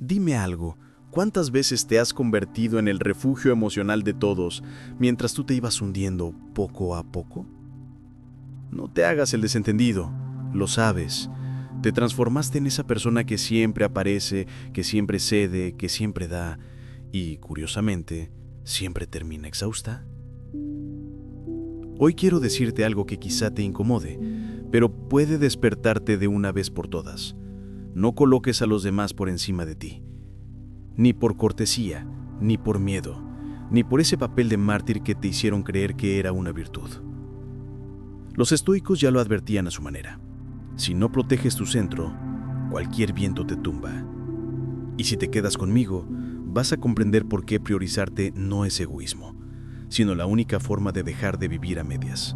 Dime algo, ¿cuántas veces te has convertido en el refugio emocional de todos mientras tú te ibas hundiendo poco a poco? No te hagas el desentendido, lo sabes. Te transformaste en esa persona que siempre aparece, que siempre cede, que siempre da y, curiosamente, siempre termina exhausta. Hoy quiero decirte algo que quizá te incomode, pero puede despertarte de una vez por todas. No coloques a los demás por encima de ti. Ni por cortesía, ni por miedo, ni por ese papel de mártir que te hicieron creer que era una virtud. Los estoicos ya lo advertían a su manera. Si no proteges tu centro, cualquier viento te tumba. Y si te quedas conmigo, vas a comprender por qué priorizarte no es egoísmo, sino la única forma de dejar de vivir a medias.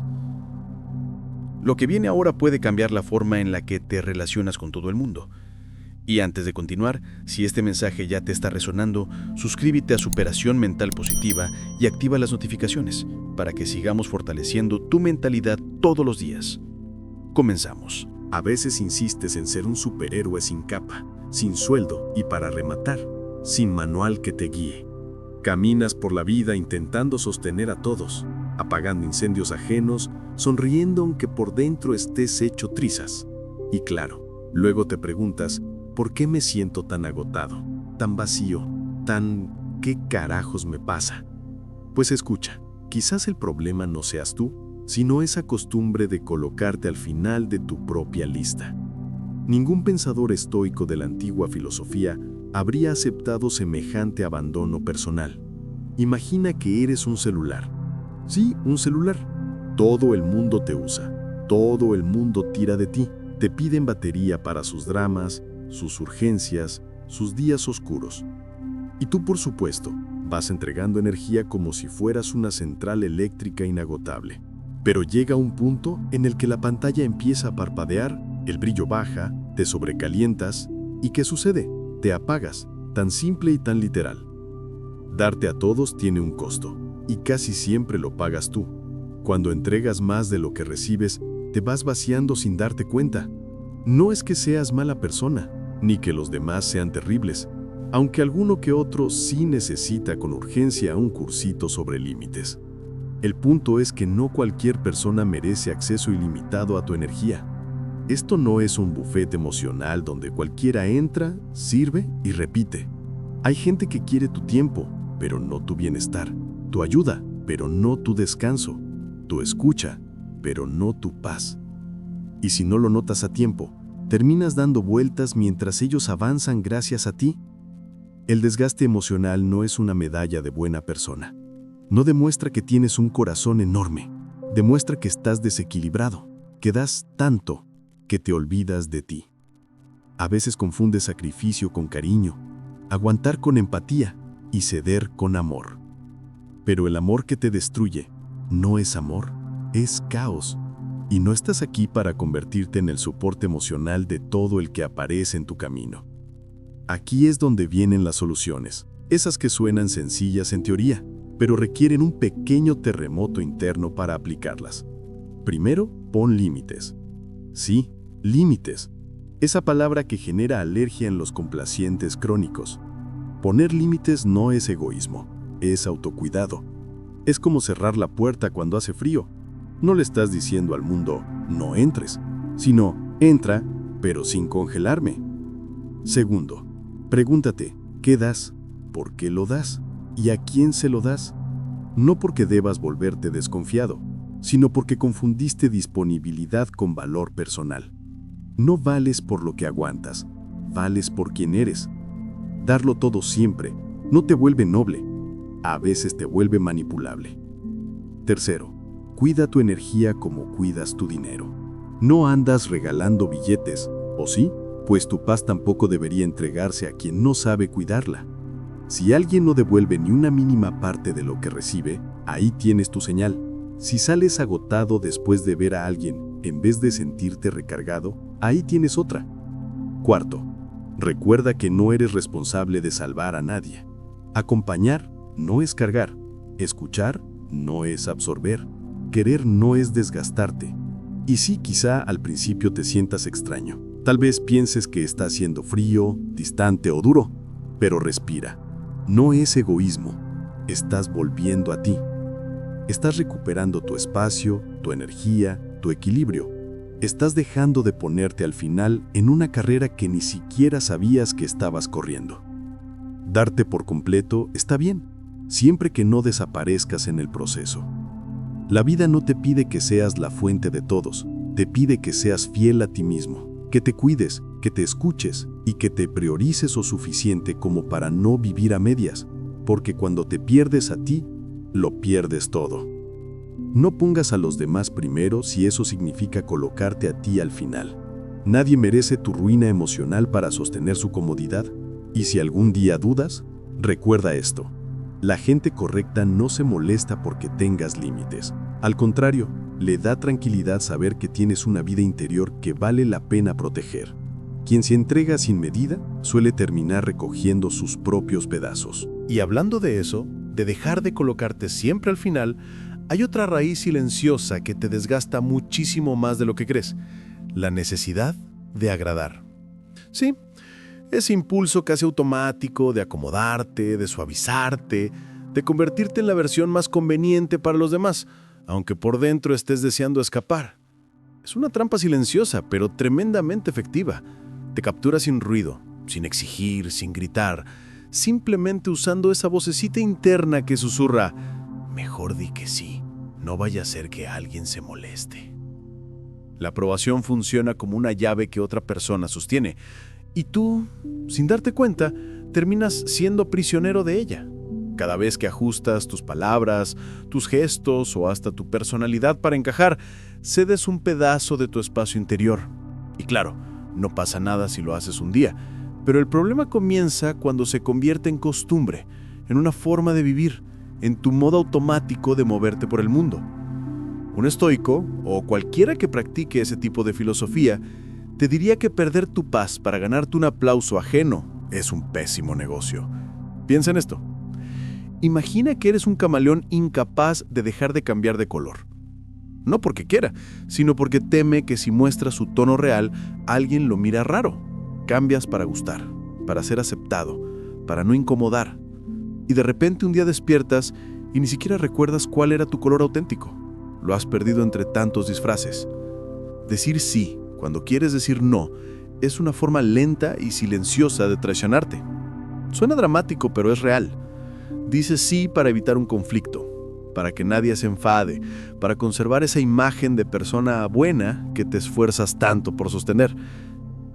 Lo que viene ahora puede cambiar la forma en la que te relacionas con todo el mundo. Y antes de continuar, si este mensaje ya te está resonando, suscríbete a Superación Mental Positiva y activa las notificaciones para que sigamos fortaleciendo tu mentalidad todos los días. Comenzamos. A veces insistes en ser un superhéroe sin capa, sin sueldo y, para rematar, sin manual que te guíe. Caminas por la vida intentando sostener a todos, apagando incendios ajenos, sonriendo aunque por dentro estés hecho trizas. Y claro, luego te preguntas, ¿por qué me siento tan agotado, tan vacío, ¿qué carajos me pasa? Pues escucha, quizás el problema no seas tú, sino esa costumbre de colocarte al final de tu propia lista. Ningún pensador estoico de la antigua filosofía habría aceptado semejante abandono personal. Imagina que eres un celular. Sí, un celular. Todo el mundo te usa, todo el mundo tira de ti, te piden batería para sus dramas, sus urgencias, sus días oscuros. Y tú, por supuesto, vas entregando energía como si fueras una central eléctrica inagotable. Pero llega un punto en el que la pantalla empieza a parpadear, el brillo baja, te sobrecalientas, ¿y qué sucede? Te apagas, tan simple y tan literal. Darte a todos tiene un costo, y casi siempre lo pagas tú. Cuando entregas más de lo que recibes, te vas vaciando sin darte cuenta. No es que seas mala persona, ni que los demás sean terribles, aunque alguno que otro sí necesita con urgencia un cursito sobre límites. El punto es que no cualquier persona merece acceso ilimitado a tu energía. Esto no es un buffet emocional donde cualquiera entra, sirve y repite. Hay gente que quiere tu tiempo, pero no tu bienestar, tu ayuda, pero no tu descanso, tu escucha, pero no tu paz. Y si no lo notas a tiempo, terminas dando vueltas mientras ellos avanzan gracias a ti. El desgaste emocional no es una medalla de buena persona. No demuestra que tienes un corazón enorme. Demuestra que estás desequilibrado, que das tanto, que te olvidas de ti. A veces confundes sacrificio con cariño, aguantar con empatía y ceder con amor. Pero el amor que te destruye no es amor, es caos. Y no estás aquí para convertirte en el soporte emocional de todo el que aparece en tu camino. Aquí es donde vienen las soluciones, esas que suenan sencillas en teoría, pero requieren un pequeño terremoto interno para aplicarlas. Primero, pon límites. Sí, límites. Esa palabra que genera alergia en los complacientes crónicos. Poner límites no es egoísmo, es autocuidado. Es como cerrar la puerta cuando hace frío. No le estás diciendo al mundo, no entres, sino, entra, pero sin congelarme. Segundo, pregúntate, ¿qué das? ¿Por qué lo das? ¿Y a quién se lo das? No porque debas volverte desconfiado, sino porque confundiste disponibilidad con valor personal. No vales por lo que aguantas, vales por quien eres. Darlo todo siempre no te vuelve noble, a veces te vuelve manipulable. Tercero, cuida tu energía como cuidas tu dinero. No andas regalando billetes, ¿o sí? Pues tu paz tampoco debería entregarse a quien no sabe cuidarla. Si alguien no devuelve ni una mínima parte de lo que recibe, ahí tienes tu señal. Si sales agotado después de ver a alguien, en vez de sentirte recargado, ahí tienes otra. Cuarto, recuerda que no eres responsable de salvar a nadie. Acompañar no es cargar, escuchar no es absorber, querer no es desgastarte. Y sí, quizá al principio te sientas extraño. Tal vez pienses que está haciendo frío, distante o duro. Pero respira. No es egoísmo. Estás volviendo a ti. Estás recuperando tu espacio, tu energía, tu equilibrio. Estás dejando de ponerte al final en una carrera que ni siquiera sabías que estabas corriendo. Darte por completo está bien, siempre que no desaparezcas en el proceso. La vida no te pide que seas la fuente de todos, te pide que seas fiel a ti mismo, que te cuides, que te escuches y que te priorices lo suficiente como para no vivir a medias, porque cuando te pierdes a ti, lo pierdes todo. No pongas a los demás primero si eso significa colocarte a ti al final. Nadie merece tu ruina emocional para sostener su comodidad. Y si algún día dudas, recuerda esto. La gente correcta no se molesta porque tengas límites. Al contrario, le da tranquilidad saber que tienes una vida interior que vale la pena proteger. Quien se entrega sin medida suele terminar recogiendo sus propios pedazos. Y hablando de eso, de dejar de colocarte siempre al final, hay otra raíz silenciosa que te desgasta muchísimo más de lo que crees: la necesidad de agradar. Sí, ese impulso casi automático de acomodarte, de suavizarte, de convertirte en la versión más conveniente para los demás, aunque por dentro estés deseando escapar. Es una trampa silenciosa, pero tremendamente efectiva. Te captura sin ruido, sin exigir, sin gritar, simplemente usando esa vocecita interna que susurra: mejor di que sí, no vaya a ser que alguien se moleste. La aprobación funciona como una llave que otra persona sostiene, y tú, sin darte cuenta, terminas siendo prisionero de ella. Cada vez que ajustas tus palabras, tus gestos o hasta tu personalidad para encajar, cedes un pedazo de tu espacio interior. Y claro, no pasa nada si lo haces un día, pero el problema comienza cuando se convierte en costumbre, en una forma de vivir, en tu modo automático de moverte por el mundo. Un estoico, o cualquiera que practique ese tipo de filosofía, te diría que perder tu paz para ganarte un aplauso ajeno es un pésimo negocio. Piensa en esto. Imagina que eres un camaleón incapaz de dejar de cambiar de color. No porque quiera, sino porque teme que si muestra su tono real, alguien lo mira raro. Cambias para gustar, para ser aceptado, para no incomodar. Y de repente un día despiertas y ni siquiera recuerdas cuál era tu color auténtico. Lo has perdido entre tantos disfraces. Decir sí cuando quieres decir no es una forma lenta y silenciosa de traicionarte. Suena dramático, pero es real. Dices sí para evitar un conflicto, para que nadie se enfade, para conservar esa imagen de persona buena que te esfuerzas tanto por sostener.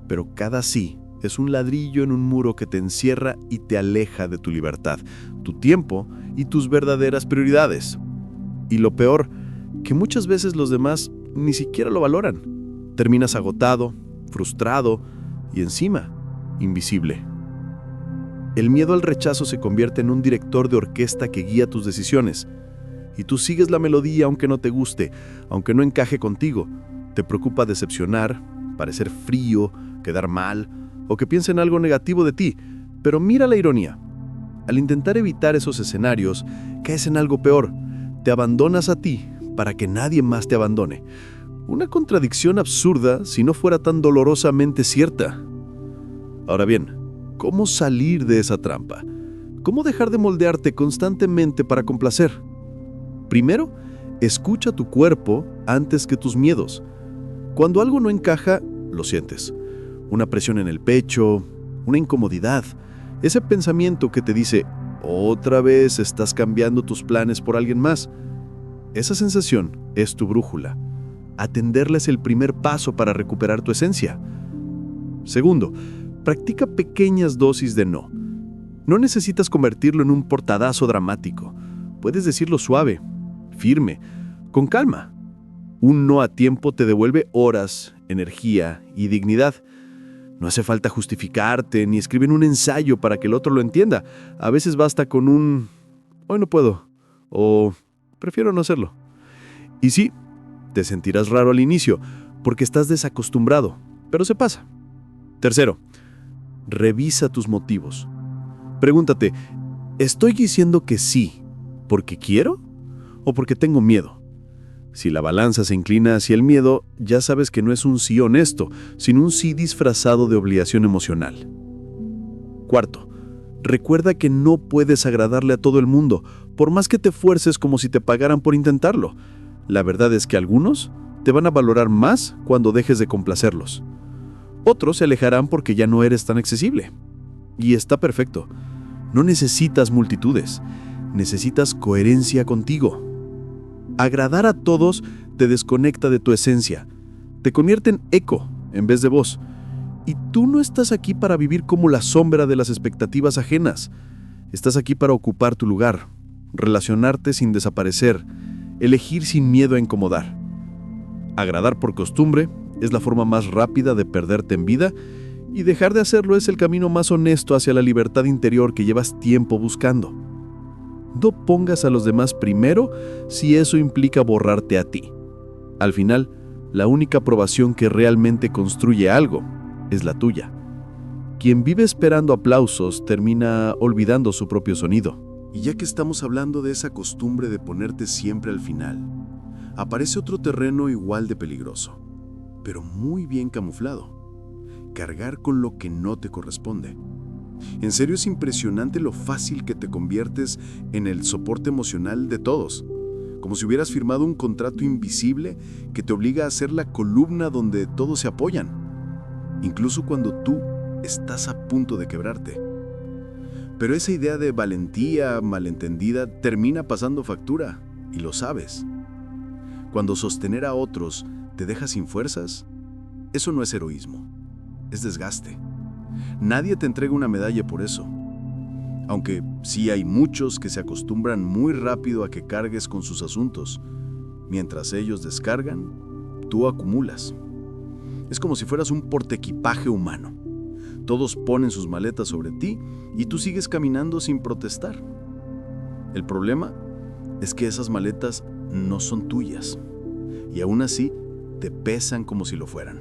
Pero cada sí es un ladrillo en un muro que te encierra y te aleja de tu libertad, tu tiempo y tus verdaderas prioridades. Y lo peor, que muchas veces los demás ni siquiera lo valoran. Terminas agotado, frustrado y encima, invisible. El miedo al rechazo se convierte en un director de orquesta que guía tus decisiones. Y tú sigues la melodía aunque no te guste, aunque no encaje contigo. Te preocupa decepcionar, parecer frío, quedar mal o que piensen algo negativo de ti. Pero mira la ironía. Al intentar evitar esos escenarios, caes en algo peor. Te abandonas a ti para que nadie más te abandone. Una contradicción absurda si no fuera tan dolorosamente cierta. Ahora bien, ¿cómo salir de esa trampa? ¿Cómo dejar de moldearte constantemente para complacer? Primero, escucha tu cuerpo antes que tus miedos. Cuando algo no encaja, lo sientes. Una presión en el pecho, una incomodidad, ese pensamiento que te dice: otra vez estás cambiando tus planes por alguien más. Esa sensación es tu brújula. Atenderla es el primer paso para recuperar tu esencia. Segundo, practica pequeñas dosis de no. No necesitas convertirlo en un portadazo dramático. Puedes decirlo suave, firme, con calma. Un no a tiempo te devuelve horas, energía y dignidad. No hace falta justificarte ni escribir un ensayo para que el otro lo entienda. A veces basta con un "hoy no puedo" o "prefiero no hacerlo". Y sí, te sentirás raro al inicio porque estás desacostumbrado, pero se pasa. Tercero, revisa tus motivos. Pregúntate: ¿estoy diciendo que sí porque quiero o porque tengo miedo? Si la balanza se inclina hacia el miedo, ya sabes que no es un sí honesto, sino un sí disfrazado de obligación emocional. Cuarto, Recuerda que no puedes agradarle a todo el mundo, por más que te esfuerces como si te pagaran por intentarlo. La verdad es que algunos te van a valorar más cuando dejes de complacerlos. Otros se alejarán porque ya no eres tan accesible. Y está perfecto. No necesitas multitudes, necesitas coherencia contigo. Agradar a todos te desconecta de tu esencia, te convierte en eco en vez de voz. Y tú no estás aquí para vivir como la sombra de las expectativas ajenas. Estás aquí para ocupar tu lugar, relacionarte sin desaparecer, elegir sin miedo a incomodar. Agradar por costumbre es la forma más rápida de perderte en vida, y dejar de hacerlo es el camino más honesto hacia la libertad interior que llevas tiempo buscando. No pongas a los demás primero si eso implica borrarte a ti. Al final, la única aprobación que realmente construye algo es la tuya. Quien vive esperando aplausos termina olvidando su propio sonido. Y ya que estamos hablando de esa costumbre de ponerte siempre al final, aparece otro terreno igual de peligroso, pero muy bien camuflado: cargar con lo que no te corresponde. En serio, es impresionante lo fácil que te conviertes en el soporte emocional de todos, como si hubieras firmado un contrato invisible que te obliga a ser la columna donde todos se apoyan, incluso cuando tú estás a punto de quebrarte. Pero esa idea de valentía malentendida termina pasando factura, y lo sabes. Cuando sostener a otros te deja sin fuerzas, eso no es heroísmo, es desgaste. Nadie te entrega una medalla por eso. Aunque sí hay muchos que se acostumbran muy rápido a que cargues con sus asuntos. Mientras ellos descargan, tú acumulas. Es como si fueras un portaequipaje humano. Todos ponen sus maletas sobre ti y tú sigues caminando sin protestar. El problema es que esas maletas no son tuyas, y aún así te pesan como si lo fueran.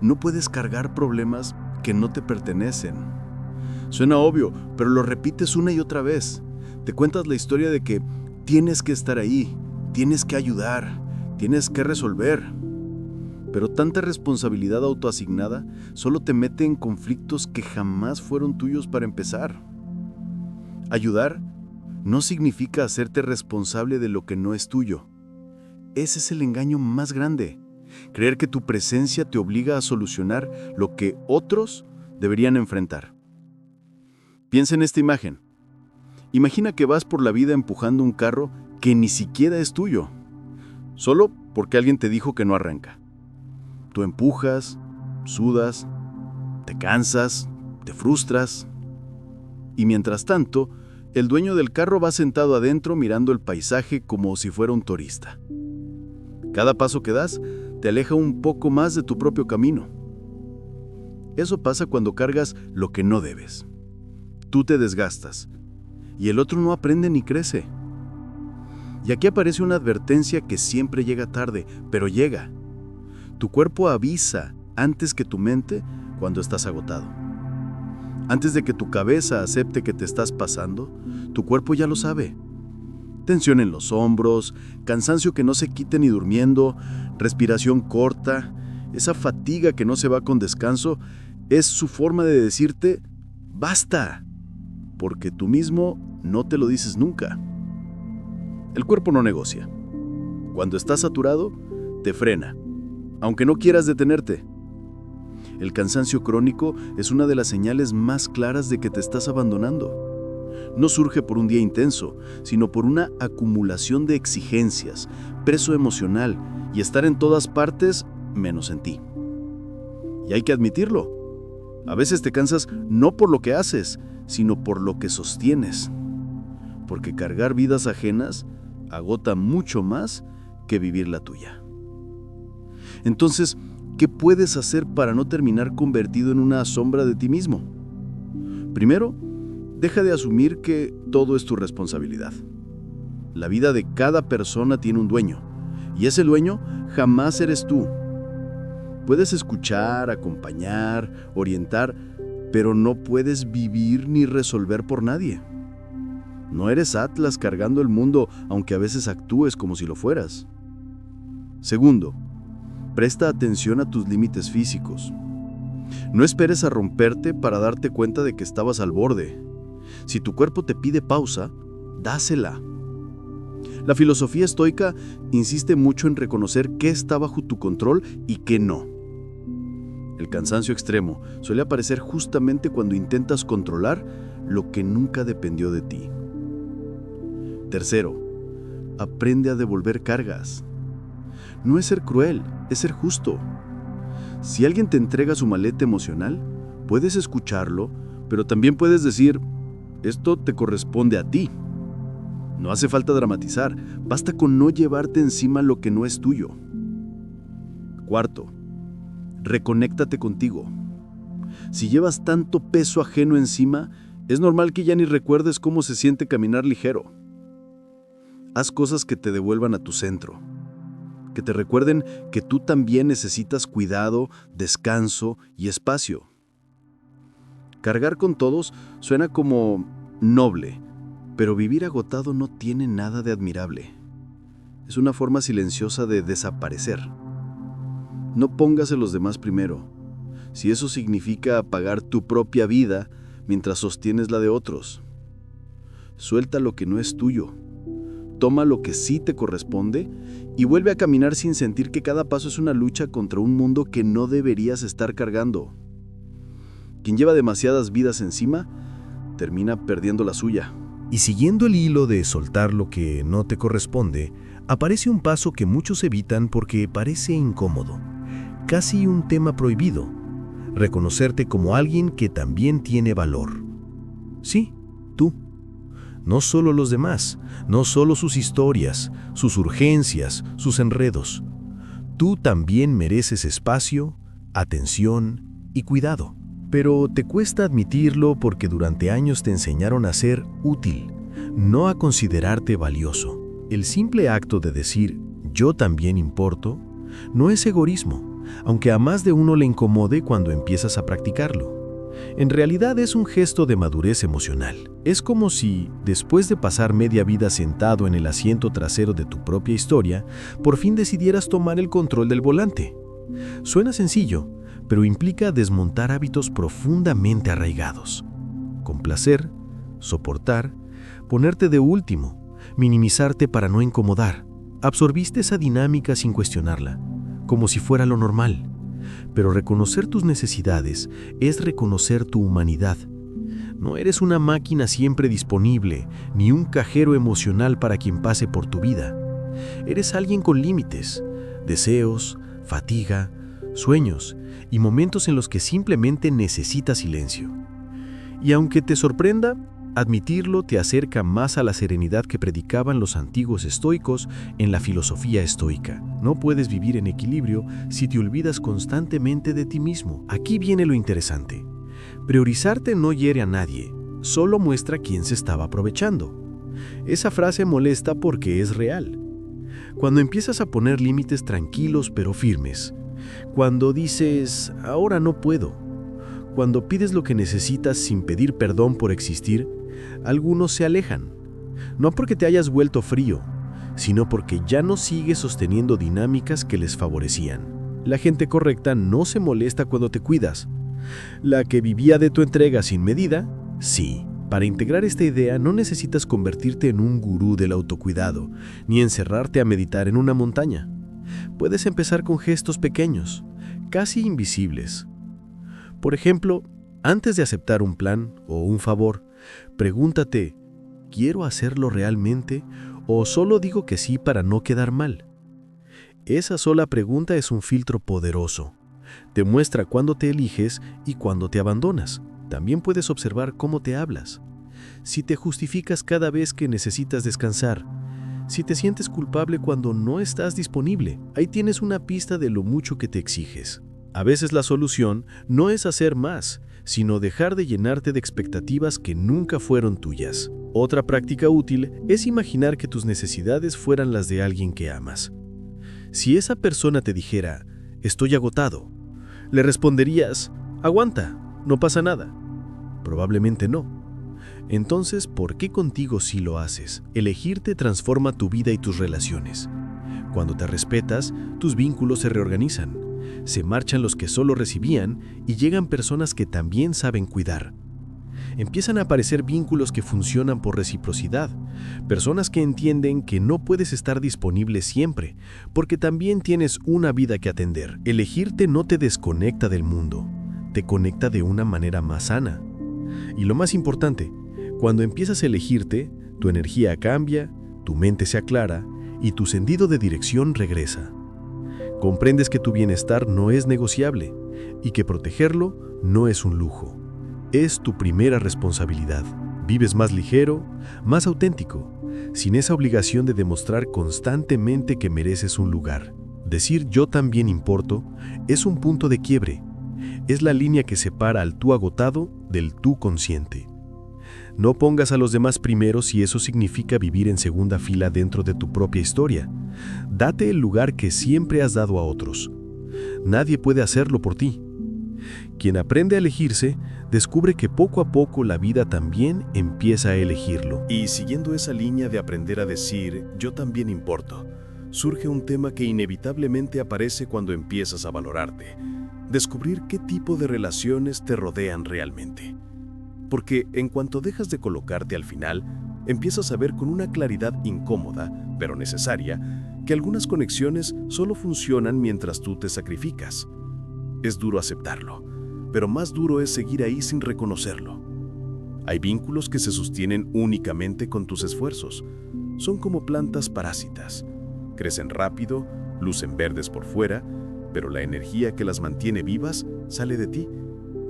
No puedes cargar problemas que no te pertenecen. Suena obvio, pero lo repites una y otra vez. Te cuentas la historia de que tienes que estar ahí, tienes que ayudar, tienes que resolver. Pero tanta responsabilidad autoasignada solo te mete en conflictos que jamás fueron tuyos para empezar. Ayudar no significa hacerte responsable de lo que no es tuyo. Ese es el engaño más grande. Creer que tu presencia te obliga a solucionar lo que otros deberían enfrentar. Piensa en esta imagen. Imagina que vas por la vida empujando un carro que ni siquiera es tuyo, solo porque alguien te dijo que no arranca. Tú empujas, sudas, te cansas, te frustras. Y mientras tanto, el dueño del carro va sentado adentro mirando el paisaje como si fuera un turista. Cada paso que das te aleja un poco más de tu propio camino. Eso pasa cuando cargas lo que no debes. Tú te desgastas y el otro no aprende ni crece. Y aquí aparece una advertencia que siempre llega tarde, pero llega. Tu cuerpo avisa antes que tu mente cuando estás agotado. Antes de que tu cabeza acepte que te estás pasando, tu cuerpo ya lo sabe. Tensión en los hombros, cansancio que no se quite ni durmiendo, respiración corta, esa fatiga que no se va con descanso, es su forma de decirte ¡basta! Porque tú mismo no te lo dices nunca. El cuerpo no negocia. Cuando estás saturado, te frena, aunque no quieras detenerte. El cansancio crónico es una de las señales más claras de que te estás abandonando. No surge por un día intenso, sino por una acumulación de exigencias, peso emocional y estar en todas partes menos en ti. Y hay que admitirlo. A veces te cansas no por lo que haces, sino por lo que sostienes. Porque cargar vidas ajenas agota mucho más que vivir la tuya. Entonces, ¿qué puedes hacer para no terminar convertido en una sombra de ti mismo? Primero, deja de asumir que todo es tu responsabilidad. La vida de cada persona tiene un dueño, y ese dueño jamás eres tú. Puedes escuchar, acompañar, orientar, pero no puedes vivir ni resolver por nadie. No eres Atlas cargando el mundo, aunque a veces actúes como si lo fueras. Segundo, presta atención a tus límites físicos. No esperes a romperte para darte cuenta de que estabas al borde. Si tu cuerpo te pide pausa, dásela. La filosofía estoica insiste mucho en reconocer qué está bajo tu control y qué no. El cansancio extremo suele aparecer justamente cuando intentas controlar lo que nunca dependió de ti. Tercero, aprende a devolver cargas. No es ser cruel, es ser justo. Si alguien te entrega su maleta emocional, puedes escucharlo, pero también puedes decir, esto te corresponde a ti. No hace falta dramatizar, basta con no llevarte encima lo que no es tuyo. Cuarto, reconéctate contigo. Si llevas tanto peso ajeno encima, es normal que ya ni recuerdes cómo se siente caminar ligero. Haz cosas que te devuelvan a tu centro, que te recuerden que tú también necesitas cuidado, descanso y espacio. Cargar con todos suena como noble, pero vivir agotado no tiene nada de admirable. Es una forma silenciosa de desaparecer. No pongas a los demás primero, si eso significa apagar tu propia vida mientras sostienes la de otros. Suelta lo que no es tuyo. Toma lo que sí te corresponde y vuelve a caminar sin sentir que cada paso es una lucha contra un mundo que no deberías estar cargando. Quien lleva demasiadas vidas encima, termina perdiendo la suya. Y siguiendo el hilo de soltar lo que no te corresponde, aparece un paso que muchos evitan porque parece incómodo, casi un tema prohibido: reconocerte como alguien que también tiene valor. Sí, tú. No solo los demás, no solo sus historias, sus urgencias, sus enredos. Tú también mereces espacio, atención y cuidado. Pero te cuesta admitirlo porque durante años te enseñaron a ser útil, no a considerarte valioso. El simple acto de decir «yo también importo» no es egoísmo, aunque a más de uno le incomode cuando empiezas a practicarlo. En realidad es un gesto de madurez emocional. Es como si, después de pasar media vida sentado en el asiento trasero de tu propia historia, por fin decidieras tomar el control del volante. Suena sencillo, pero implica desmontar hábitos profundamente arraigados. Complacer, soportar, ponerte de último, minimizarte para no incomodar. Absorbiste esa dinámica sin cuestionarla, como si fuera lo normal. Pero reconocer tus necesidades es reconocer tu humanidad. No eres una máquina siempre disponible, ni un cajero emocional para quien pase por tu vida. Eres alguien con límites, deseos, fatiga, sueños y momentos en los que simplemente necesitas silencio. Y aunque te sorprenda, admitirlo te acerca más a la serenidad que predicaban los antiguos estoicos en la filosofía estoica. No puedes vivir en equilibrio si te olvidas constantemente de ti mismo. Aquí viene lo interesante. Priorizarte no hiere a nadie, solo muestra quién se estaba aprovechando. Esa frase molesta porque es real. Cuando empiezas a poner límites tranquilos pero firmes, cuando dices, ahora no puedo, cuando pides lo que necesitas sin pedir perdón por existir, algunos se alejan. No porque te hayas vuelto frío, sino porque ya no sigues sosteniendo dinámicas que les favorecían. La gente correcta no se molesta cuando te cuidas. La que vivía de tu entrega sin medida, sí. Para integrar esta idea no necesitas convertirte en un gurú del autocuidado, ni encerrarte a meditar en una montaña. Puedes empezar con gestos pequeños, casi invisibles. Por ejemplo, antes de aceptar un plan o un favor, pregúntate, ¿quiero hacerlo realmente o solo digo que sí para no quedar mal? Esa sola pregunta es un filtro poderoso. Te muestra cuándo te eliges y cuándo te abandonas. También puedes observar cómo te hablas. Si te justificas cada vez que necesitas descansar, si te sientes culpable cuando no estás disponible, ahí tienes una pista de lo mucho que te exiges. A veces la solución no es hacer más, sino dejar de llenarte de expectativas que nunca fueron tuyas. Otra práctica útil es imaginar que tus necesidades fueran las de alguien que amas. Si esa persona te dijera, estoy agotado, le responderías, aguanta, no pasa nada. Probablemente no. Entonces, ¿por qué contigo sí lo haces? Elegirte transforma tu vida y tus relaciones. Cuando te respetas, tus vínculos se reorganizan. Se marchan los que solo recibían y llegan personas que también saben cuidar. Empiezan a aparecer vínculos que funcionan por reciprocidad, personas que entienden que no puedes estar disponible siempre, porque también tienes una vida que atender. Elegirte no te desconecta del mundo, te conecta de una manera más sana. Y lo más importante, cuando empiezas a elegirte, tu energía cambia, tu mente se aclara y tu sentido de dirección regresa. Comprendes que tu bienestar no es negociable y que protegerlo no es un lujo. Es tu primera responsabilidad. Vives más ligero, más auténtico, sin esa obligación de demostrar constantemente que mereces un lugar. Decir yo también importo es un punto de quiebre. Es la línea que separa al tú agotado del tú consciente. No pongas a los demás primero si eso significa vivir en segunda fila dentro de tu propia historia. Date el lugar que siempre has dado a otros. Nadie puede hacerlo por ti. Quien aprende a elegirse, descubre que poco a poco la vida también empieza a elegirlo. Y siguiendo esa línea de aprender a decir yo también importo, surge un tema que inevitablemente aparece cuando empiezas a valorarte. Descubrir qué tipo de relaciones te rodean realmente. Porque en cuanto dejas de colocarte al final, empiezas a ver con una claridad incómoda, pero necesaria, que algunas conexiones solo funcionan mientras tú te sacrificas. Es duro aceptarlo, pero más duro es seguir ahí sin reconocerlo. Hay vínculos que se sostienen únicamente con tus esfuerzos. Son como plantas parásitas. Crecen rápido, lucen verdes por fuera, pero la energía que las mantiene vivas sale de ti.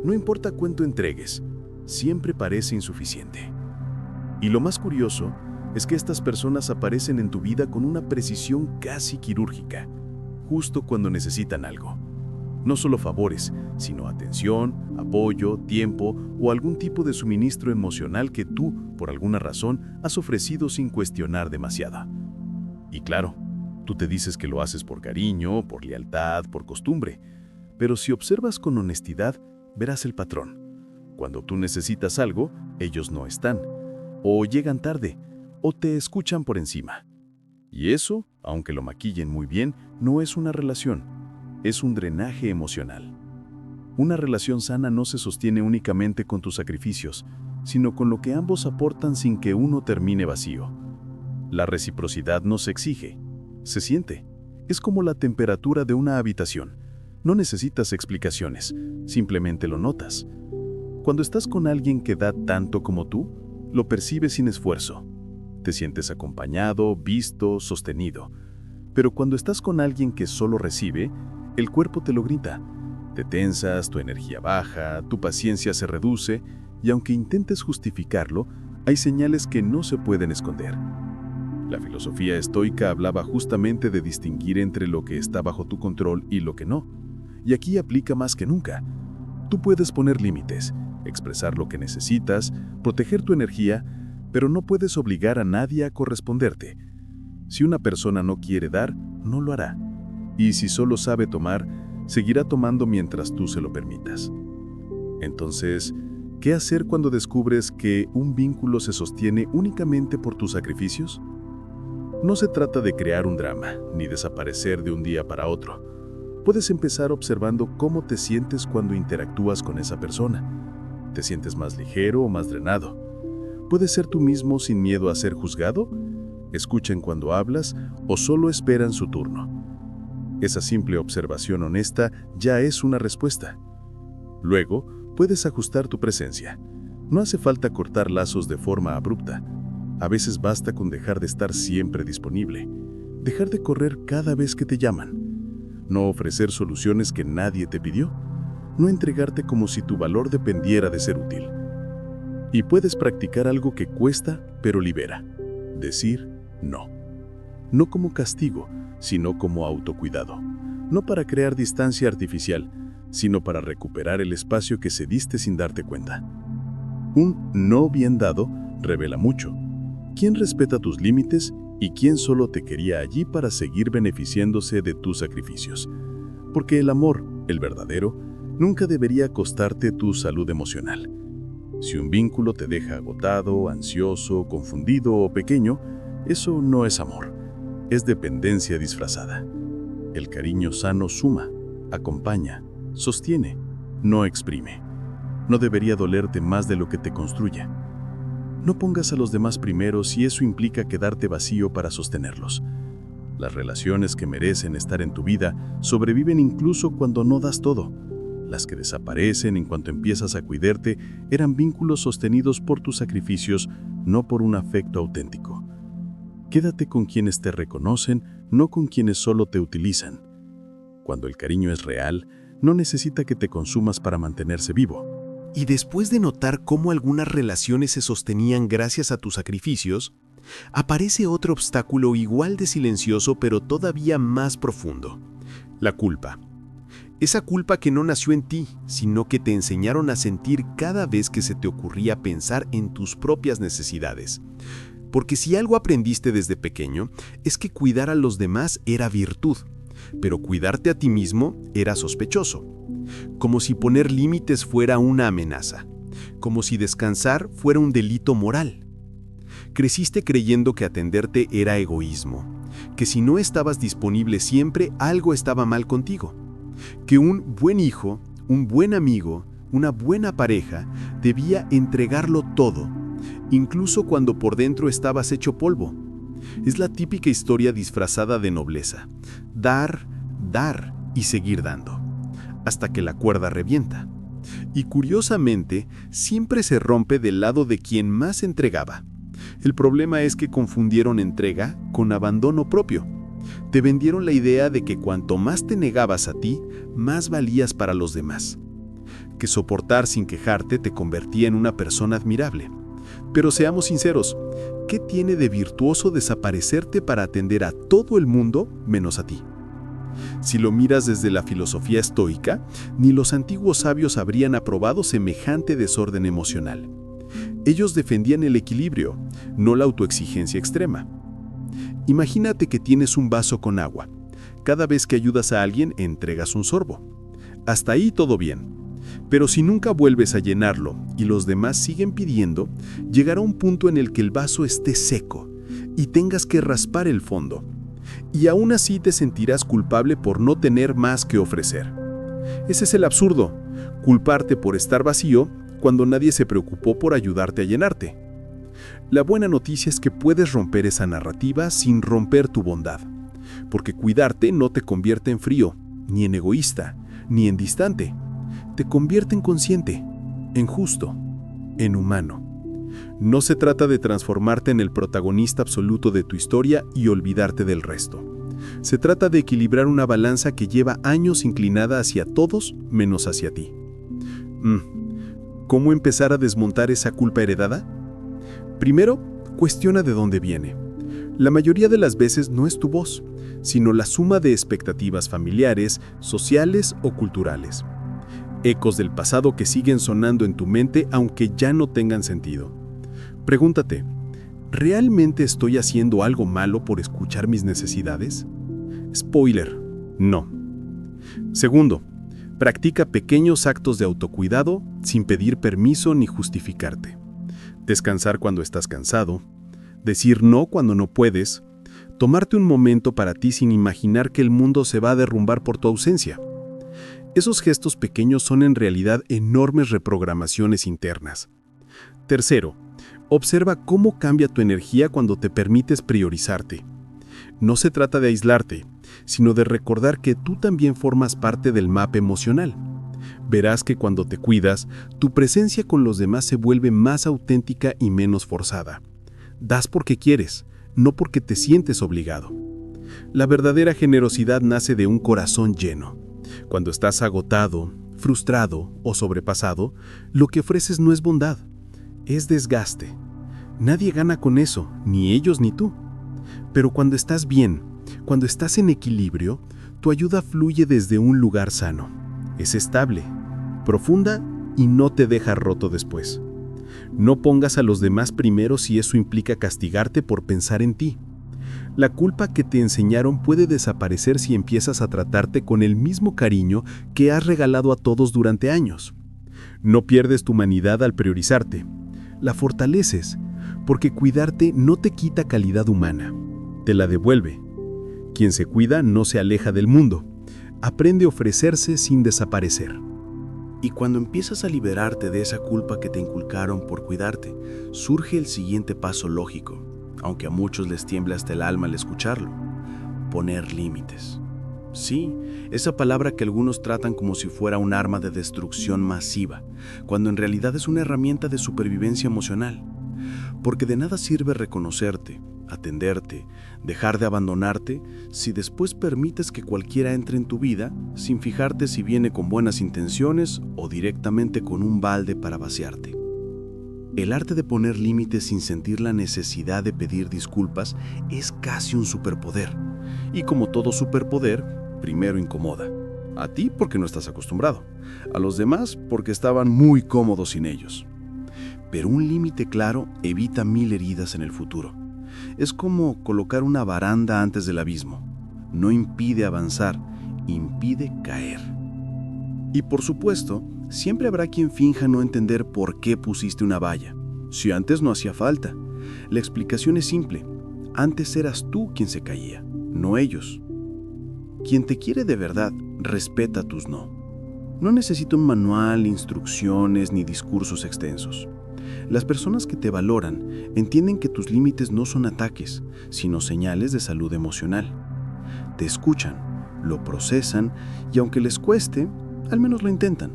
No importa cuánto entregues, siempre parece insuficiente. Y lo más curioso es que estas personas aparecen en tu vida con una precisión casi quirúrgica, justo cuando necesitan algo. No solo favores, sino atención, apoyo, tiempo o algún tipo de suministro emocional que tú, por alguna razón, has ofrecido sin cuestionar demasiado. Y claro, tú te dices que lo haces por cariño, por lealtad, por costumbre, pero si observas con honestidad, verás el patrón. Cuando tú necesitas algo, ellos no están, o llegan tarde, o te escuchan por encima. Y eso, aunque lo maquillen muy bien, no es una relación. Es un drenaje emocional. Una relación sana no se sostiene únicamente con tus sacrificios, sino con lo que ambos aportan sin que uno termine vacío. La reciprocidad no se exige, se siente. Es como la temperatura de una habitación. No necesitas explicaciones, simplemente lo notas. Cuando estás con alguien que da tanto como tú, lo percibes sin esfuerzo. Te sientes acompañado, visto, sostenido. Pero cuando estás con alguien que solo recibe, el cuerpo te lo grita. Te tensas, tu energía baja, tu paciencia se reduce, y aunque intentes justificarlo, hay señales que no se pueden esconder. La filosofía estoica hablaba justamente de distinguir entre lo que está bajo tu control y lo que no. Y aquí aplica más que nunca. Tú puedes poner límites, expresar lo que necesitas, proteger tu energía, pero no puedes obligar a nadie a corresponderte. Si una persona no quiere dar, no lo hará. Y si solo sabe tomar, seguirá tomando mientras tú se lo permitas. Entonces, ¿qué hacer cuando descubres que un vínculo se sostiene únicamente por tus sacrificios? No se trata de crear un drama, ni desaparecer de un día para otro. Puedes empezar observando cómo te sientes cuando interactúas con esa persona. ¿Te sientes más ligero o más drenado? ¿Puedes ser tú mismo sin miedo a ser juzgado? ¿Escuchan cuando hablas o solo esperan su turno? Esa simple observación honesta ya es una respuesta. Luego, puedes ajustar tu presencia. No hace falta cortar lazos de forma abrupta. A veces basta con dejar de estar siempre disponible. Dejar de correr cada vez que te llaman. No ofrecer soluciones que nadie te pidió. No entregarte como si tu valor dependiera de ser útil. Y puedes practicar algo que cuesta, pero libera. Decir no. No como castigo, sino como autocuidado. No para crear distancia artificial, sino para recuperar el espacio que cediste sin darte cuenta. Un no bien dado revela mucho. ¿Quién respeta tus límites y quién solo te quería allí para seguir beneficiándose de tus sacrificios? Porque el amor, el verdadero, nunca debería costarte tu salud emocional. Si un vínculo te deja agotado, ansioso, confundido o pequeño, eso no es amor. Es dependencia disfrazada. El cariño sano suma, Acompaña, sostiene, no exprime. No debería dolerte más de lo que te construya. No pongas a los demás primero si eso implica quedarte vacío para sostenerlos. Las relaciones que merecen estar en tu vida sobreviven incluso cuando no das todo. Las que desaparecen en cuanto empiezas a cuidarte eran vínculos sostenidos por tus sacrificios, no por un afecto auténtico. Quédate con quienes te reconocen, no con quienes solo te utilizan. Cuando el cariño es real, no necesita que te consumas para mantenerse vivo. Y después de notar cómo algunas relaciones se sostenían gracias a tus sacrificios, aparece otro obstáculo igual de silencioso pero todavía más profundo: la culpa. Esa culpa que no nació en ti, sino que te enseñaron a sentir cada vez que se te ocurría pensar en tus propias necesidades. Porque si algo aprendiste desde pequeño, es que cuidar a los demás era virtud, pero cuidarte a ti mismo era sospechoso. Como si poner límites fuera una amenaza, como si descansar fuera un delito moral. Creciste creyendo que atenderte era egoísmo, que si no estabas disponible siempre, algo estaba mal contigo, que un buen hijo, un buen amigo, una buena pareja debía entregarlo todo, incluso cuando por dentro estabas hecho polvo. Es la típica historia disfrazada de nobleza: dar, dar y seguir dando, hasta que la cuerda revienta. Y curiosamente, siempre se rompe del lado de quien más entregaba. El problema es que confundieron entrega con abandono propio. Te vendieron la idea de que cuanto más te negabas a ti, más valías para los demás. Que soportar sin quejarte te convertía en una persona admirable. Pero seamos sinceros, ¿qué tiene de virtuoso desaparecerte para atender a todo el mundo menos a ti? Si lo miras desde la filosofía estoica, ni los antiguos sabios habrían aprobado semejante desorden emocional. Ellos defendían el equilibrio, no la autoexigencia extrema. Imagínate que tienes un vaso con agua. Cada vez que ayudas a alguien, entregas un sorbo. Hasta ahí todo bien. Pero si nunca vuelves a llenarlo y los demás siguen pidiendo, llegará un punto en el que el vaso esté seco y tengas que raspar el fondo. Y aún así te sentirás culpable por no tener más que ofrecer. Ese es el absurdo: culparte por estar vacío cuando nadie se preocupó por ayudarte a llenarte. La buena noticia es que puedes romper esa narrativa sin romper tu bondad, porque cuidarte no te convierte en frío, ni en egoísta, ni en distante. Te convierte en consciente, en justo, en humano. No se trata de transformarte en el protagonista absoluto de tu historia y olvidarte del resto. Se trata de equilibrar una balanza que lleva años inclinada hacia todos menos hacia ti. ¿Cómo empezar a desmontar esa culpa heredada? Primero, cuestiona de dónde viene. La mayoría de las veces no es tu voz, sino la suma de expectativas familiares, sociales o culturales. Ecos del pasado que siguen sonando en tu mente aunque ya no tengan sentido. Pregúntate, ¿realmente estoy haciendo algo malo por escuchar mis necesidades? Spoiler, no. Segundo, practica pequeños actos de autocuidado sin pedir permiso ni justificarte. Descansar cuando estás cansado, decir no cuando no puedes, tomarte un momento para ti sin imaginar que el mundo se va a derrumbar por tu ausencia. Esos gestos pequeños son en realidad enormes reprogramaciones internas. Tercero, observa cómo cambia tu energía cuando te permites priorizarte. No se trata de aislarte, sino de recordar que tú también formas parte del mapa emocional. Verás que cuando te cuidas, tu presencia con los demás se vuelve más auténtica y menos forzada. Das porque quieres, no porque te sientes obligado. La verdadera generosidad nace de un corazón lleno. Cuando estás agotado, frustrado o sobrepasado, lo que ofreces no es bondad, es desgaste. Nadie gana con eso, ni ellos ni tú. Pero cuando estás bien, cuando estás en equilibrio, tu ayuda fluye desde un lugar sano. Es estable, profunda y no te deja roto después. No pongas a los demás primero si eso implica castigarte por pensar en ti. La culpa que te enseñaron puede desaparecer si empiezas a tratarte con el mismo cariño que has regalado a todos durante años. No pierdes tu humanidad al priorizarte. La fortaleces, porque cuidarte no te quita calidad humana, te la devuelve. Quien se cuida no se aleja del mundo, Aprende a ofrecerse sin desaparecer. Y cuando empiezas a liberarte de esa culpa que te inculcaron por cuidarte, surge el siguiente paso lógico, aunque a muchos les tiembla hasta el alma al escucharlo: poner límites. Sí, esa palabra que algunos tratan como si fuera un arma de destrucción masiva, cuando en realidad es una herramienta de supervivencia emocional. Porque de nada sirve reconocerte, atenderte, dejar de abandonarte, si después permites que cualquiera entre en tu vida sin fijarte si viene con buenas intenciones o directamente con un balde para vaciarte. El arte de poner límites sin sentir la necesidad de pedir disculpas es casi un superpoder. Y como todo superpoder, primero incomoda. A ti porque no estás acostumbrado, a los demás porque estaban muy cómodos sin ellos. Pero un límite claro evita 1000 heridas en el futuro. Es como colocar una baranda antes del abismo. No impide avanzar, impide caer. Y por supuesto, siempre habrá quien finja no entender por qué pusiste una valla, si antes no hacía falta. La explicación es simple: antes eras tú quien se caía, no ellos. Quien te quiere de verdad, respeta tus no. No necesita un manual, instrucciones ni discursos extensos. Las personas que te valoran entienden que tus límites no son ataques, sino señales de salud emocional. Te escuchan, lo procesan y aunque les cueste, al menos lo intentan.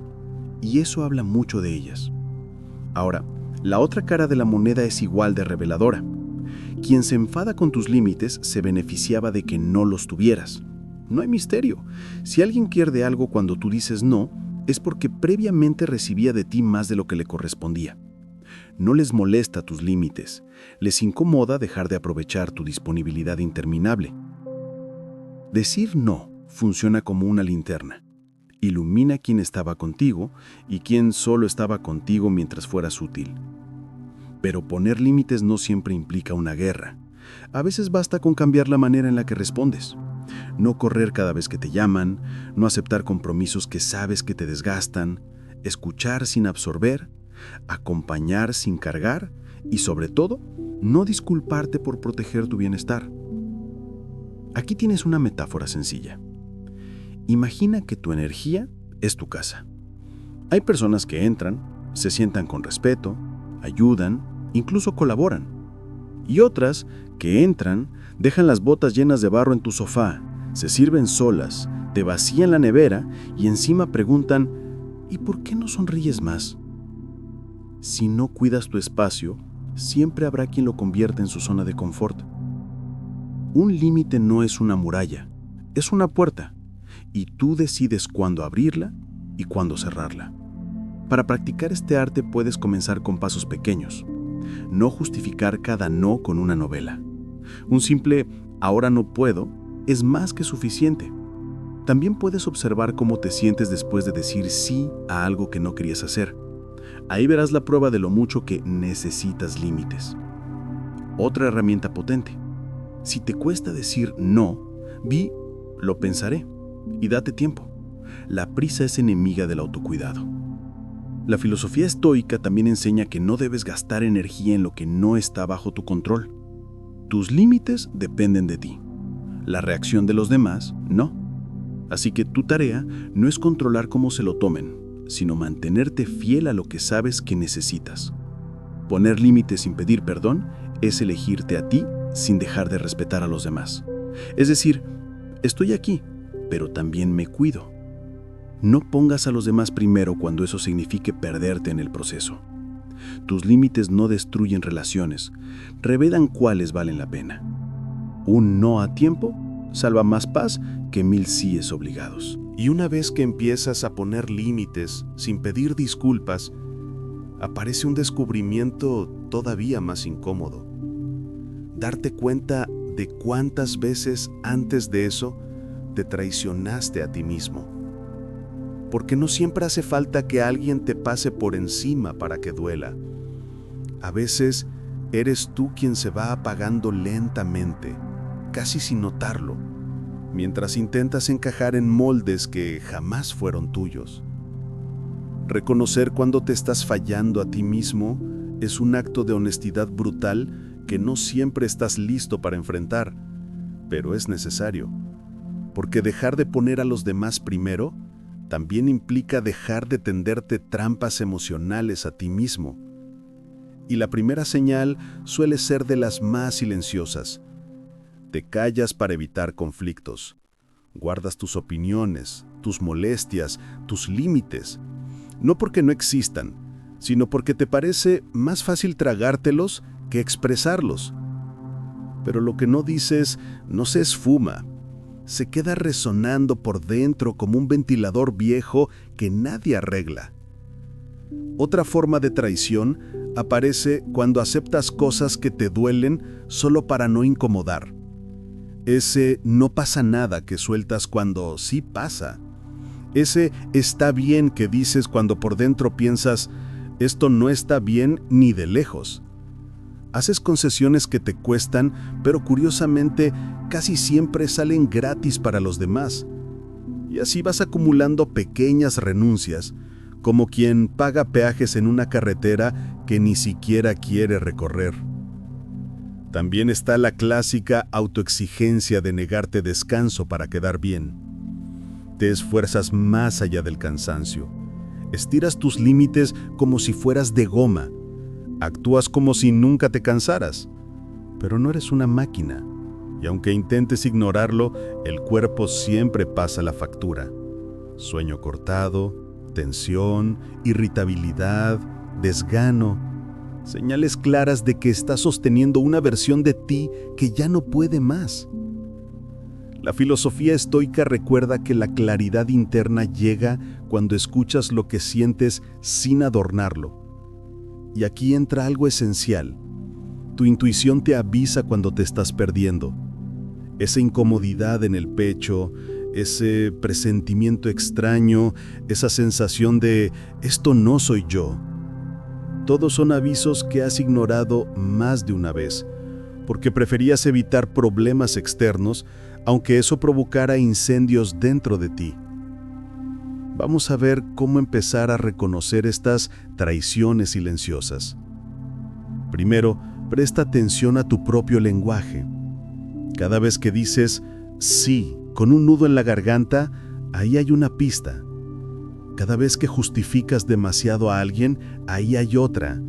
Y eso habla mucho de ellas. Ahora, la otra cara de la moneda es igual de reveladora. Quien se enfada con tus límites se beneficiaba de que no los tuvieras. No hay misterio. Si alguien pierde algo cuando tú dices no, es porque previamente recibía de ti más de lo que le correspondía. No les molesta tus límites, les incomoda dejar de aprovechar tu disponibilidad interminable. Decir no funciona como una linterna. Ilumina a quien estaba contigo y quien solo estaba contigo mientras fueras útil. Pero poner límites no siempre implica una guerra. A veces basta con cambiar la manera en la que respondes. No correr cada vez que te llaman, no aceptar compromisos que sabes que te desgastan, escuchar sin absorber, acompañar sin cargar y, sobre todo, no disculparte por proteger tu bienestar. Aquí tienes una metáfora sencilla. Imagina que tu energía es tu casa. Hay personas que entran, se sientan con respeto, ayudan, incluso colaboran. Y otras que entran, dejan las botas llenas de barro en tu sofá, se sirven solas, te vacían la nevera y encima preguntan: ¿y por qué no sonríes más? Si no cuidas tu espacio, siempre habrá quien lo convierta en su zona de confort. Un límite no es una muralla, es una puerta, y tú decides cuándo abrirla y cuándo cerrarla. Para practicar este arte puedes comenzar con pasos pequeños. No justificar cada no con una novela. Un simple "ahora no puedo" es más que suficiente. También puedes observar cómo te sientes después de decir sí a algo que no querías hacer. Ahí verás la prueba de lo mucho que necesitas límites. Otra herramienta potente. Si te cuesta decir no, lo pensaré y date tiempo. La prisa es enemiga del autocuidado. La filosofía estoica también enseña que no debes gastar energía en lo que no está bajo tu control. Tus límites dependen de ti. La reacción de los demás, no. Así que tu tarea no es controlar cómo se lo tomen, sino mantenerte fiel a lo que sabes que necesitas. Poner límites sin pedir perdón es elegirte a ti sin dejar de respetar a los demás. Es decir, estoy aquí, pero también me cuido. No pongas a los demás primero cuando eso signifique perderte en el proceso. Tus límites no destruyen relaciones, revelan cuáles valen la pena. Un no a tiempo salva más paz que 1000 síes obligados. Y una vez que empiezas a poner límites sin pedir disculpas, aparece un descubrimiento todavía más incómodo. Darte cuenta de cuántas veces antes de eso te traicionaste a ti mismo. Porque no siempre hace falta que alguien te pase por encima para que duela. A veces eres tú quien se va apagando lentamente, casi sin notarlo, mientras intentas encajar en moldes que jamás fueron tuyos. Reconocer cuando te estás fallando a ti mismo es un acto de honestidad brutal que no siempre estás listo para enfrentar, pero es necesario. porque dejar de poner a los demás primero también implica dejar de tenderte trampas emocionales a ti mismo. Y la primera señal suele ser de las más silenciosas. Te callas para evitar conflictos. Guardas tus opiniones, tus molestias, tus límites. No porque no existan, sino porque te parece más fácil tragártelos que expresarlos. Pero lo que no dices no se esfuma. Se queda resonando por dentro como un ventilador viejo que nadie arregla. Otra forma de traición aparece cuando aceptas cosas que te duelen solo para no incomodar. Ese no pasa nada que sueltas cuando sí pasa. Ese está bien que dices cuando por dentro piensas, esto no está bien ni de lejos. Haces concesiones que te cuestan, pero curiosamente casi siempre salen gratis para los demás. Y así vas acumulando pequeñas renuncias, como quien paga peajes en una carretera que ni siquiera quiere recorrer. También está la clásica autoexigencia de negarte descanso para quedar bien. Te esfuerzas más allá del cansancio. Estiras tus límites como si fueras de goma. Actúas como si nunca te cansaras. Pero no eres una máquina. Y aunque intentes ignorarlo, el cuerpo siempre pasa la factura. Sueño cortado, tensión, irritabilidad, desgano. Señales claras de que estás sosteniendo una versión de ti que ya no puede más. La filosofía estoica recuerda que la claridad interna llega cuando escuchas lo que sientes sin adornarlo. Y aquí entra algo esencial. Tu intuición te avisa cuando te estás perdiendo. Esa incomodidad en el pecho, ese presentimiento extraño, esa sensación de «esto no soy yo». Todos son avisos que has ignorado más de una vez, porque preferías evitar problemas externos, aunque eso provocara incendios dentro de ti. Vamos a ver cómo empezar a reconocer estas traiciones silenciosas. Primero, presta atención a tu propio lenguaje. Cada vez que dices sí con un nudo en la garganta, ahí hay una pista. Cada vez que justificas demasiado a alguien, ahí hay otra.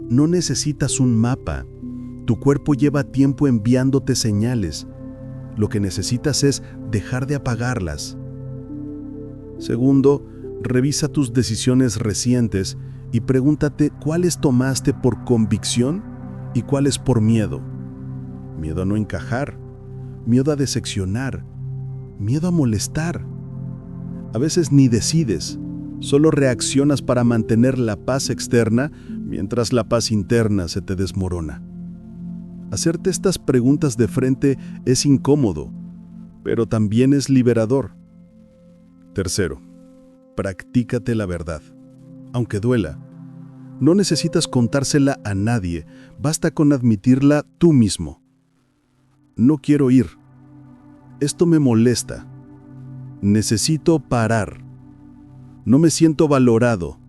No necesitas un mapa. Tu cuerpo lleva tiempo enviándote señales. Lo que necesitas es dejar de apagarlas. Segundo, revisa tus decisiones recientes y pregúntate cuáles tomaste por convicción y cuáles por miedo. Miedo a no encajar, miedo a decepcionar, miedo a molestar. A veces ni decides, solo reaccionas para mantener la paz externa mientras la paz interna se te desmorona. Hacerte estas preguntas de frente es incómodo, pero también es liberador. Tercero, practícate la verdad. Aunque duela, no necesitas contársela a nadie, basta con admitirla tú mismo. No quiero ir. Esto me molesta. Necesito parar. No me siento valorado.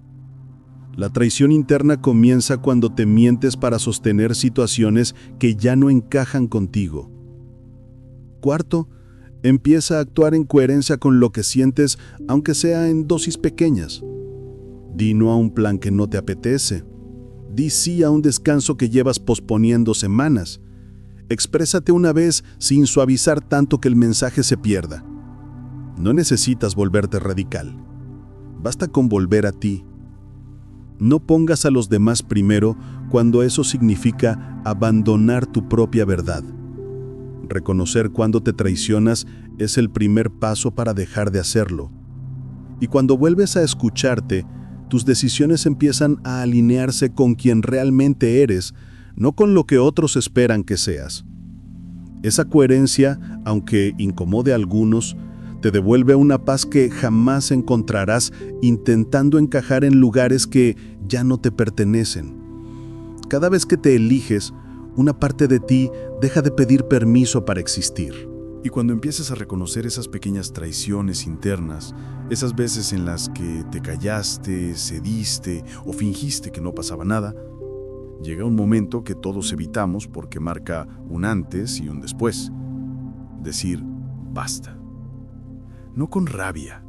La traición interna comienza cuando te mientes para sostener situaciones que ya no encajan contigo. Cuarto, empieza a actuar en coherencia con lo que sientes, aunque sea en dosis pequeñas. Di no a un plan que no te apetece. Di sí a un descanso que llevas posponiendo semanas. Exprésate una vez sin suavizar tanto que el mensaje se pierda. No necesitas volverte radical. Basta con volver a ti. No pongas a los demás primero cuando eso significa abandonar tu propia verdad. Reconocer cuando te traicionas es el primer paso para dejar de hacerlo. Y cuando vuelves a escucharte, tus decisiones empiezan a alinearse con quien realmente eres, no con lo que otros esperan que seas. Esa coherencia, aunque incomode a algunos, te devuelve una paz que jamás encontrarás intentando encajar en lugares que ya no te pertenecen. Cada vez que te eliges, una parte de ti deja de pedir permiso para existir. Y cuando empieces a reconocer esas pequeñas traiciones internas, esas veces en las que te callaste, cediste o fingiste que no pasaba nada, llega un momento que todos evitamos porque marca un antes y un después. Decir, basta. No con rabia,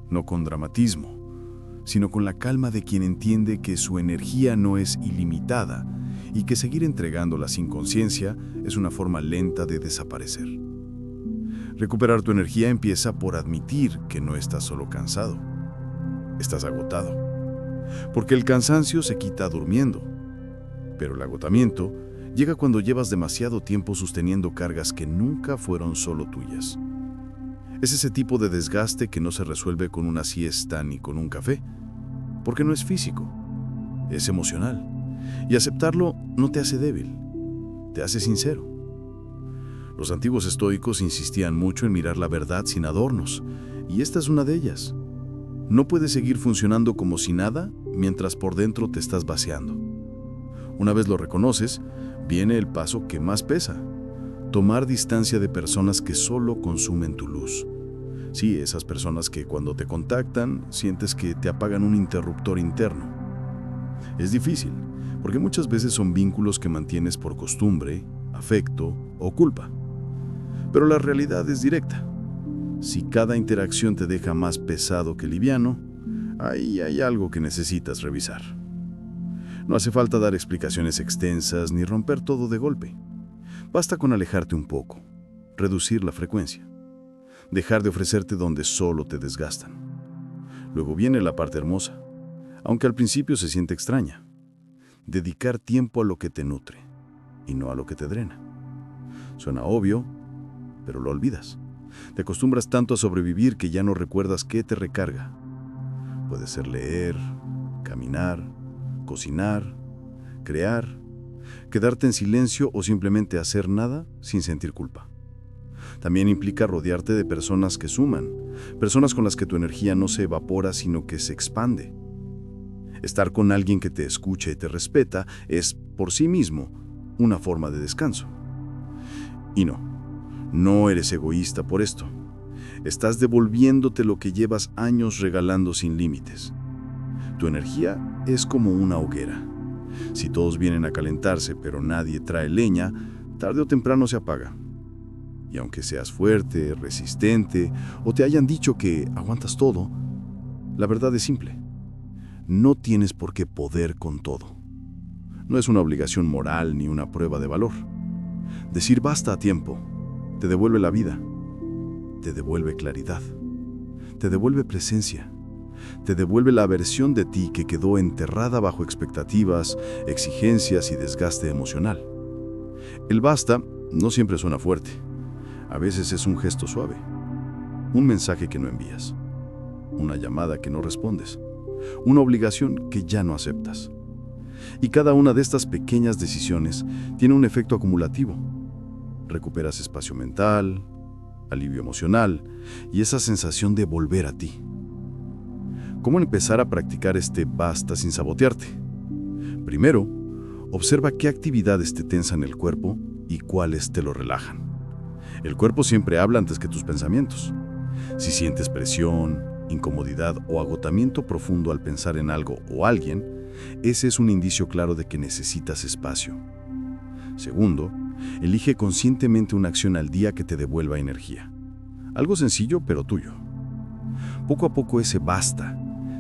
no con dramatismo, sino con la calma de quien entiende que su energía no es ilimitada y que seguir entregándola sin conciencia es una forma lenta de desaparecer. Recuperar tu energía empieza por admitir que no estás solo cansado, estás agotado. Porque el cansancio se quita durmiendo, pero el agotamiento llega cuando llevas demasiado tiempo sosteniendo cargas que nunca fueron solo tuyas. Es ese tipo de desgaste que no se resuelve con una siesta ni con un café, porque no es físico, es emocional. Y aceptarlo no te hace débil, te hace sincero. Los antiguos estoicos insistían mucho en mirar la verdad sin adornos, y esta es una de ellas. No puedes seguir funcionando como si nada mientras por dentro te estás vaciando. Una vez lo reconoces, viene el paso que más pesa: tomar distancia de personas que solo consumen tu luz. Sí, esas personas que cuando te contactan sientes que te apagan un interruptor interno. Es difícil, porque muchas veces son vínculos que mantienes por costumbre, afecto o culpa. Pero la realidad es directa. Si cada interacción te deja más pesado que liviano, ahí hay algo que necesitas revisar. No hace falta dar explicaciones extensas ni romper todo de golpe. Basta con alejarte un poco, reducir la frecuencia, dejar de ofrecerte donde solo te desgastan. Luego viene la parte hermosa, aunque al principio se siente extraña: dedicar tiempo a lo que te nutre y no a lo que te drena. Suena obvio, pero lo olvidas. Te acostumbras tanto a sobrevivir que ya no recuerdas qué te recarga. Puede ser leer, caminar, cocinar, crear, quedarte en silencio o simplemente hacer nada sin sentir culpa. También implica rodearte de personas que suman, personas con las que tu energía no se evapora sino que se expande. Estar con alguien que te escucha y te respeta es, por sí mismo, una forma de descanso. Y no eres egoísta por esto. Estás devolviéndote lo que llevas años regalando sin límites. Tu energía es como una hoguera. Si todos vienen a calentarse pero nadie trae leña, tarde o temprano se apaga. Y aunque seas fuerte, resistente o te hayan dicho que aguantas todo, la verdad es simple: no tienes por qué poder con todo. No es una obligación moral ni una prueba de valor. Decir basta a tiempo te devuelve la vida, te devuelve claridad, te devuelve presencia, te devuelve la versión de ti que quedó enterrada bajo expectativas, exigencias y desgaste emocional. El basta no siempre suena fuerte. A veces es un gesto suave, un mensaje que no envías, una llamada que no respondes, una obligación que ya no aceptas. Y cada una de estas pequeñas decisiones tiene un efecto acumulativo. Recuperas espacio mental, alivio emocional y esa sensación de volver a ti. ¿Cómo empezar a practicar este basta sin sabotearte? Primero, observa qué actividades te tensan el cuerpo y cuáles te lo relajan. El cuerpo siempre habla antes que tus pensamientos. Si sientes presión, incomodidad o agotamiento profundo al pensar en algo o alguien, ese es un indicio claro de que necesitas espacio. Segundo, elige conscientemente una acción al día que te devuelva energía. Algo sencillo pero tuyo. Poco a poco ese basta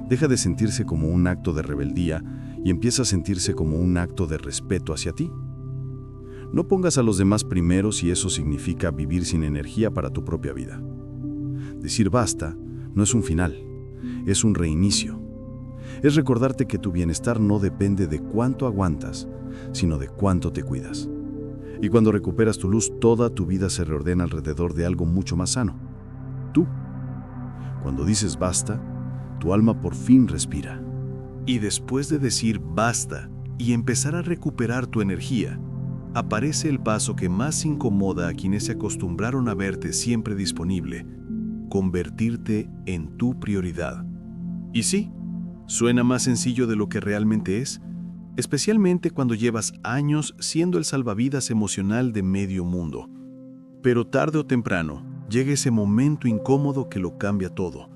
deja de sentirse como un acto de rebeldía y empieza a sentirse como un acto de respeto hacia ti. No pongas a los demás primero si eso significa vivir sin energía para tu propia vida. Decir basta no es un final, es un reinicio. Es recordarte que tu bienestar no depende de cuánto aguantas, sino de cuánto te cuidas. Y cuando recuperas tu luz, toda tu vida se reordena alrededor de algo mucho más sano: tú. Cuando dices basta, tu alma por fin respira. Y después de decir basta y empezar a recuperar tu energía, aparece el paso que más incomoda a quienes se acostumbraron a verte siempre disponible: convertirte en tu prioridad. Y sí, suena más sencillo de lo que realmente es, especialmente cuando llevas años siendo el salvavidas emocional de medio mundo. Pero tarde o temprano llega ese momento incómodo que lo cambia todo.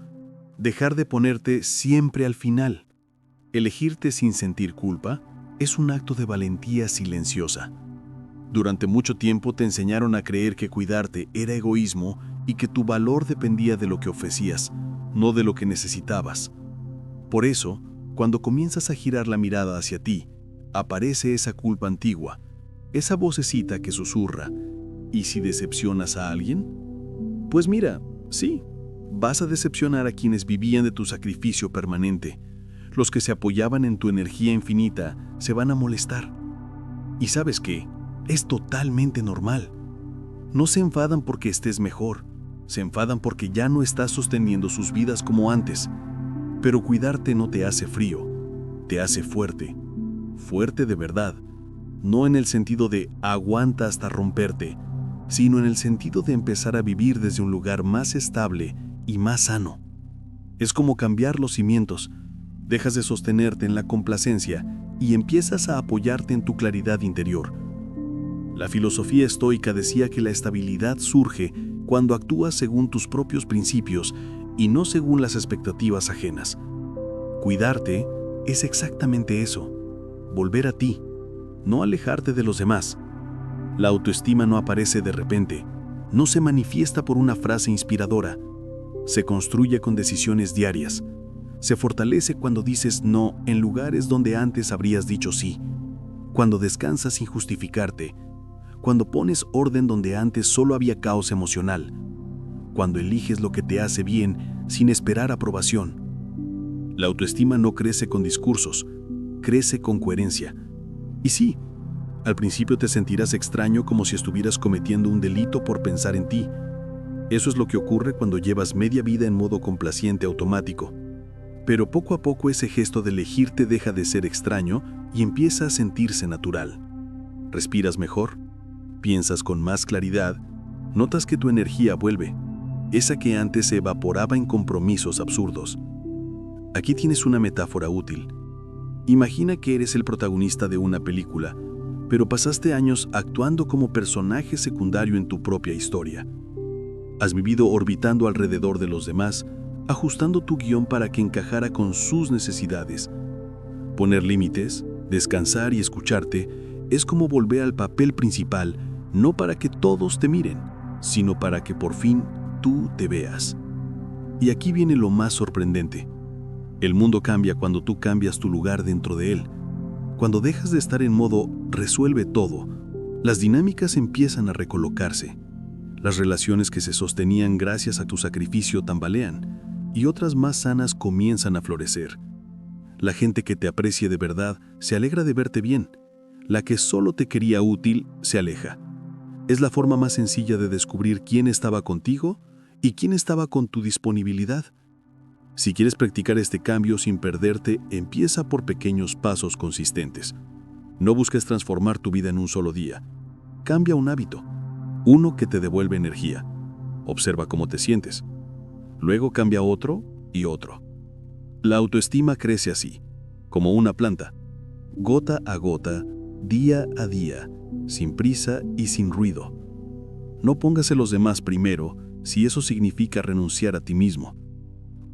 Dejar de ponerte siempre al final. Elegirte sin sentir culpa es un acto de valentía silenciosa. Durante mucho tiempo te enseñaron a creer que cuidarte era egoísmo y que tu valor dependía de lo que ofrecías, no de lo que necesitabas. Por eso, cuando comienzas a girar la mirada hacia ti, aparece esa culpa antigua, esa vocecita que susurra: ¿y si decepcionas a alguien? Pues mira, sí, vas a decepcionar a quienes vivían de tu sacrificio permanente. Los que se apoyaban en tu energía infinita se van a molestar. ¿Y sabes qué? Es totalmente normal. No se enfadan porque estés mejor, se enfadan porque ya no estás sosteniendo sus vidas como antes. Pero cuidarte no te hace frío, te hace fuerte. Fuerte de verdad, no en el sentido de aguanta hasta romperte, sino en el sentido de empezar a vivir desde un lugar más estable y más sano. Es como cambiar los cimientos. Dejas de sostenerte en la complacencia y empiezas a apoyarte en tu claridad interior. La filosofía estoica decía que la estabilidad surge cuando actúas según tus propios principios y no según las expectativas ajenas. Cuidarte es exactamente eso, volver a ti, no alejarte de los demás. La autoestima no aparece de repente, no se manifiesta por una frase inspiradora, se construye con decisiones diarias. Se fortalece cuando dices no en lugares donde antes habrías dicho sí, cuando descansas sin justificarte, cuando pones orden donde antes solo había caos emocional, cuando eliges lo que te hace bien sin esperar aprobación. La autoestima no crece con discursos, crece con coherencia. Y sí, al principio te sentirás extraño, como si estuvieras cometiendo un delito por pensar en ti. Eso es lo que ocurre cuando llevas media vida en modo complaciente automático. Pero poco a poco ese gesto de elegirte deja de ser extraño y empieza a sentirse natural. Respiras mejor, piensas con más claridad, notas que tu energía vuelve, esa que antes se evaporaba en compromisos absurdos. Aquí tienes una metáfora útil. Imagina que eres el protagonista de una película, pero pasaste años actuando como personaje secundario en tu propia historia. Has vivido orbitando alrededor de los demás, ajustando tu guión para que encajara con sus necesidades. Poner límites, descansar y escucharte es como volver al papel principal, no para que todos te miren, sino para que por fin tú te veas. Y aquí viene lo más sorprendente. El mundo cambia cuando tú cambias tu lugar dentro de él. Cuando dejas de estar en modo resuelve todo, las dinámicas empiezan a recolocarse. Las relaciones que se sostenían gracias a tu sacrificio tambalean, y otras más sanas comienzan a florecer. La gente que te aprecie de verdad se alegra de verte bien. La que solo te quería útil se aleja. Es la forma más sencilla de descubrir quién estaba contigo y quién estaba con tu disponibilidad. Si quieres practicar este cambio sin perderte, empieza por pequeños pasos consistentes. No busques transformar tu vida en un solo día. Cambia un hábito, uno que te devuelve energía. Observa cómo te sientes. Luego cambia otro y otro. La autoestima crece así, como una planta, gota a gota, día a día, sin prisa y sin ruido. No pongas a los demás primero si eso significa renunciar a ti mismo.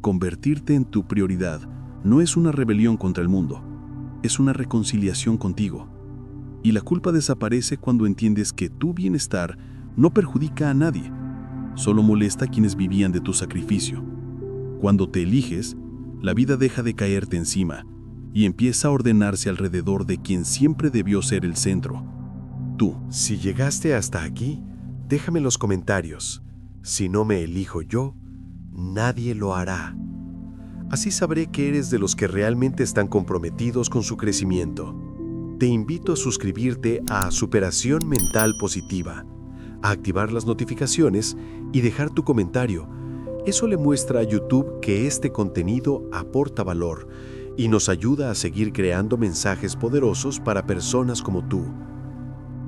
Convertirte en tu prioridad no es una rebelión contra el mundo, es una reconciliación contigo. Y la culpa desaparece cuando entiendes que tu bienestar no perjudica a nadie, solo molesta a quienes vivían de tu sacrificio. Cuando te eliges, la vida deja de caerte encima y empieza a ordenarse alrededor de quien siempre debió ser el centro, tú. Si llegaste hasta aquí, déjame en los comentarios. Si no me elijo yo, nadie lo hará. Así sabré que eres de los que realmente están comprometidos con su crecimiento. Te invito a suscribirte a Superación Mental Positiva, a activar las notificaciones y dejar tu comentario. Eso le muestra a YouTube que este contenido aporta valor y nos ayuda a seguir creando mensajes poderosos para personas como tú.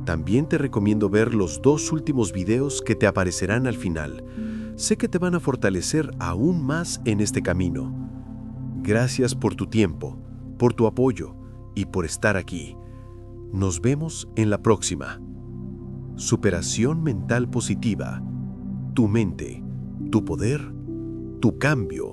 También te recomiendo ver los 2 últimos videos que te aparecerán al final. Sé que te van a fortalecer aún más en este camino. Gracias por tu tiempo, por tu apoyo y por estar aquí. Nos vemos en la próxima. Superación Mental Positiva. Tu mente, tu poder, tu cambio.